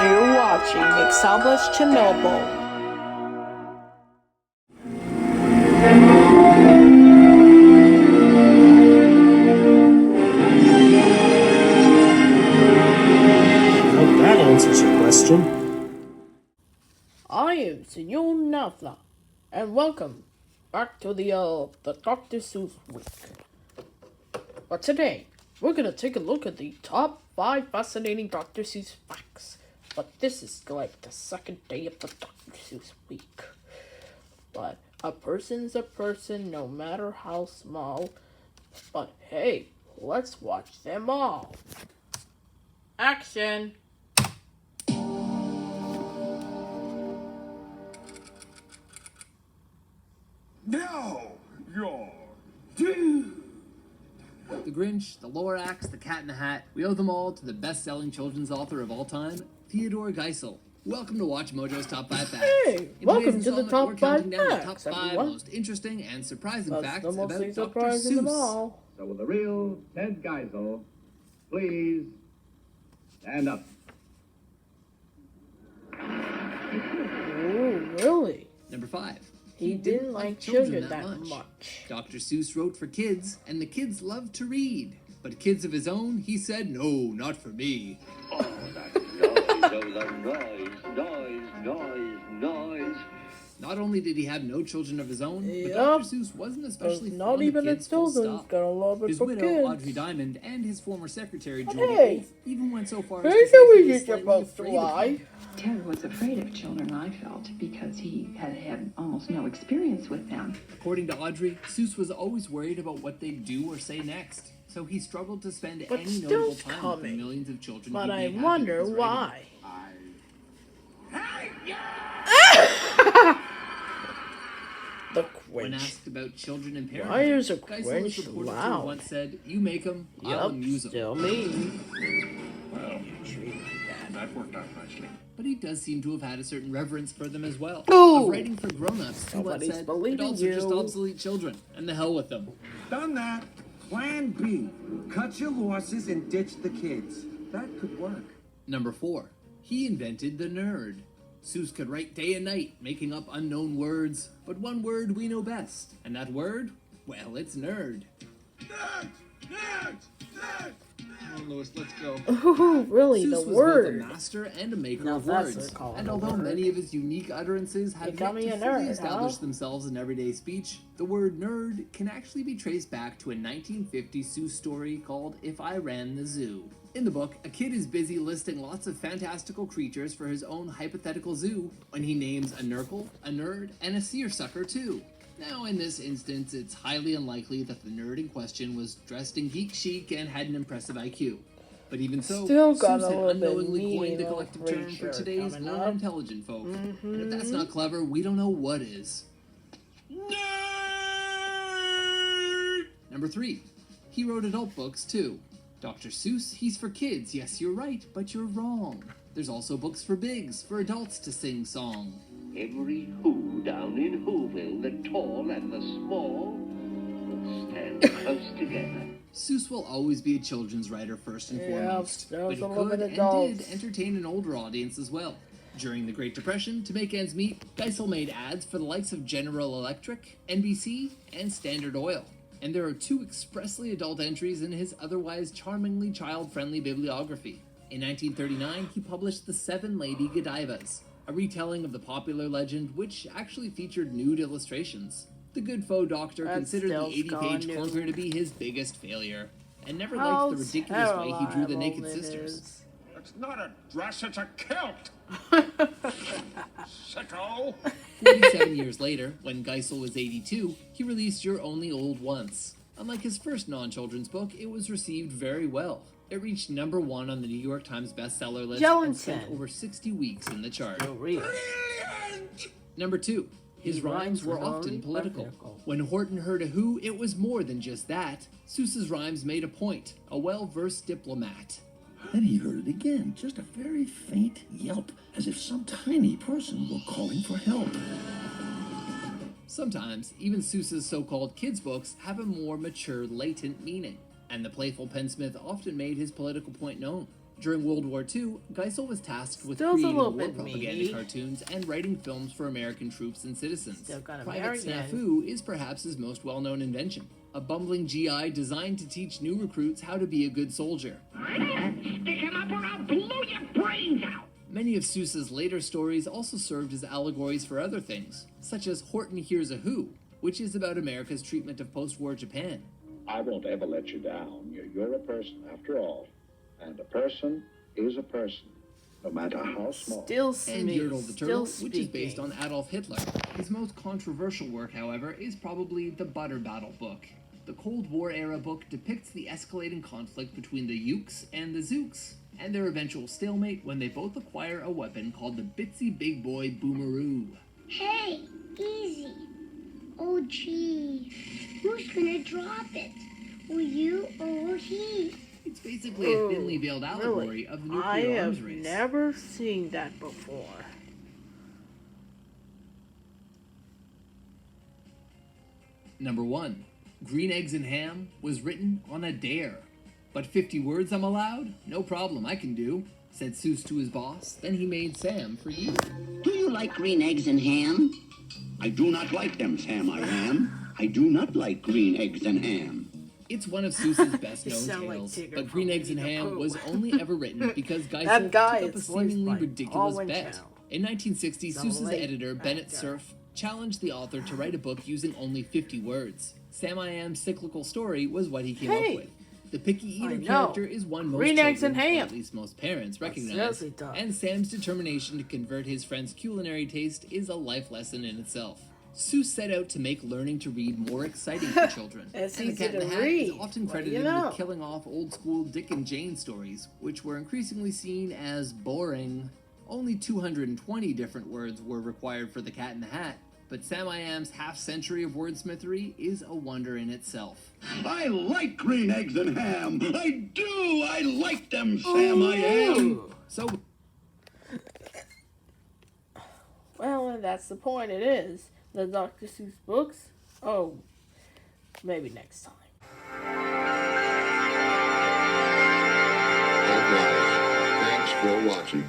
You're watching Established Chernobyl. Hope that answers your question. I am Sunil Neva, and welcome back to the Dr. Seuss week. But today, we're gonna take a look at the top 5 fascinating Dr. Seuss facts. But this is like the second day of the Dr. Seuss week. But a person's a person no matter how small. But hey, let's watch them all. Action! Now you're due. The Grinch, The Lorax, The Cat in the Hat, we owe them all to the best-selling children's author of all time, Theodore Geisel. Welcome to Watch Mojo's Top 5 Facts. Hey, welcome to the top 5 down the top facts, 5 everyone. most interesting and surprising That's facts the most about Dr. surprising of Seuss. all. So will the real Ted Geisel please stand up? Ooh, really? Number 5. He didn't like children that much. Dr. Seuss wrote for kids, and the kids loved to read. But kids of his own, he said, no, not for me. Oh, that noise. Not only did he have no children of his own, Yep. but Dr. Seuss wasn't especially There's fond not of even kids, a full children's stop. got a love it His for widow, kids. Audrey Diamond, and his former secretary, Julie Hey. Wolfe, even went so far Hey, as to so say we he was just slightly supposed to afraid of lie. them. Ted was afraid of children, I felt, because he had had almost no experience with them. According to Audrey, Seuss was always worried about what they'd do or say next, so he struggled to spend But any still notable time with the coming. millions of children But he I made happy wonder with his writing. why. The When Grinch. asked about children and parenting, Why is a Geisel Grinch is reported to have loud? once said, "You make 'em, I'll amuse 'em." Still me. Well, that worked out nicely. But he does seem to have had a certain reverence for them as well. Ooh. Of writing for grown-ups, he once Nobody's said, believing adults are just you. obsolete children, and the hell with them. Done that. Plan B. Cut your losses and ditch the kids. That could work. Number 4. He invented the nerd. Seuss could write day and night, making up unknown words, but one word we know best, and that word? Well, it's nerd. Come on, Louis, let's go. Ooh, really, Seuss the was both a word. master and a maker Now of that's words, what call and a although word. many of his unique utterances have You got yet me to a fully nerd, establish huh? themselves in everyday speech, the word nerd can actually be traced back to a 1950 Seuss story called If I Ran the Zoo. In the book, a kid is busy listing lots of fantastical creatures for his own hypothetical zoo, when he names a nurgle, a nerd, and a seersucker too. Now, in this instance, it's highly unlikely that the nerd in question was dressed in geek chic and had an impressive IQ. But even so, Still got Seuss a had little bit unknowingly coined mean the little collective term for creature today's coming more up. intelligent folk. And if that's not clever, we don't know what is. Number 3. He wrote adult books too. Dr. Seuss, he's for kids. Yes, you're right, but you're wrong. There's also books for bigs, for adults to sing song. Every who down in Whoville, the tall and the small, will stand close together. Seuss will always be a children's writer first and Yeah, foremost, there's but he a little could bit and adults. did entertain an older audience as well. During the Great Depression, to make ends meet, Geisel made ads for the likes of General Electric, NBC, and Standard Oil. And there are 2 expressly adult entries in his otherwise charmingly child-friendly bibliography. In 1939, he published The Seven Lady Godivas, a retelling of the popular legend which actually featured nude illustrations. The good faux doctor That's considered the still 80-page gone clunker new. to be his biggest failure, and never How liked the ridiculous way he drew the terrible naked it sisters. is. It's not a dress, it's a kilt. Sicko. 47 years later, when Geisel was 82, he released You're Only Old Once. Unlike his first non-children's book, it was received very well. It reached #1 on the New York Times bestseller list and spent Jellington. over 60 weeks in the chart. So real. Number 2. His His rhymes were rhymes were often only political. political. When Horton heard a who, it was more than just that. Seuss's rhymes made a point, a well-versed diplomat. Then he heard it again, just a very faint yelp, as if some tiny person were calling for help. Sometimes, even Seuss's so-called kids' books have a more mature, latent meaning, and the playful pensmith often made his political point known. During World War II, Geisel was tasked with Still's a creating little war bit propaganda meaty. cartoons and writing films for American troops and citizens. Still got a Private American. Snafu is perhaps his most well-known invention, a bumbling GI designed to teach new recruits how to be a good soldier. Stick him up or I'll blow your brains out! Many of Seuss's later stories also served as allegories for other things, such as Horton Hears a Who, which is about America's treatment of post-war Japan. I won't ever let you down. You're a person, after all. And a person is a person, no matter how small. Still And Yertle the still Turtle, speaking. which is based on Adolf Hitler. His most controversial work, however, is probably the Butter Battle book. The Cold War-era book depicts the escalating conflict between the Ukes and the Zooks, and their eventual stalemate when they both acquire a weapon called the Bitsy Big Boy Boomeroo. Hey, easy. Oh, gee. Who's gonna drop it? Will you or will he? It's basically a thinly veiled allegory Really? of the I nuclear arms have race. never seen that before. Number 1. Green Eggs and Ham was written on a dare. But 50 words I'm allowed? No problem, I can do, said Seuss to his boss. Then he made Sam for you. Do you like green eggs and ham? I do not like them, Sam, I am. I do not like green eggs and ham. It's one of Seuss's best You known sound like tales, Tigger but from Green Eggs and Winnie the Ham Pooh. was only ever written because That Geisel guy took up a is voiced seemingly by ridiculous Alwyn bet. Chow. In 1960, Some Seuss's late editor, Bennett actor. Cerf, challenged the author to write a book using only 50 words. Sam I Am's cyclical story was what he came Hey, up with. The picky I eater know. character is one most Green eggs and children, or ham. at least most parents, That recognize, says it does. and Sam's determination to convert his friend's culinary taste is a life lesson in itself. Seuss set out to make learning to read more exciting for children. It's and The easy Cat in to the Hat read. is often What do credited you know? with killing off old-school Dick and Jane stories, which were increasingly seen as boring. Only 220 different words were required for The Cat in the Hat, but Sam I Am's half-century of wordsmithery is a wonder in itself. I like green eggs and ham. I do. I like them, Sam, I am. So, Well, and that's the point. It is the Dr. Seuss books. Oh, maybe next time. Thanks for watching.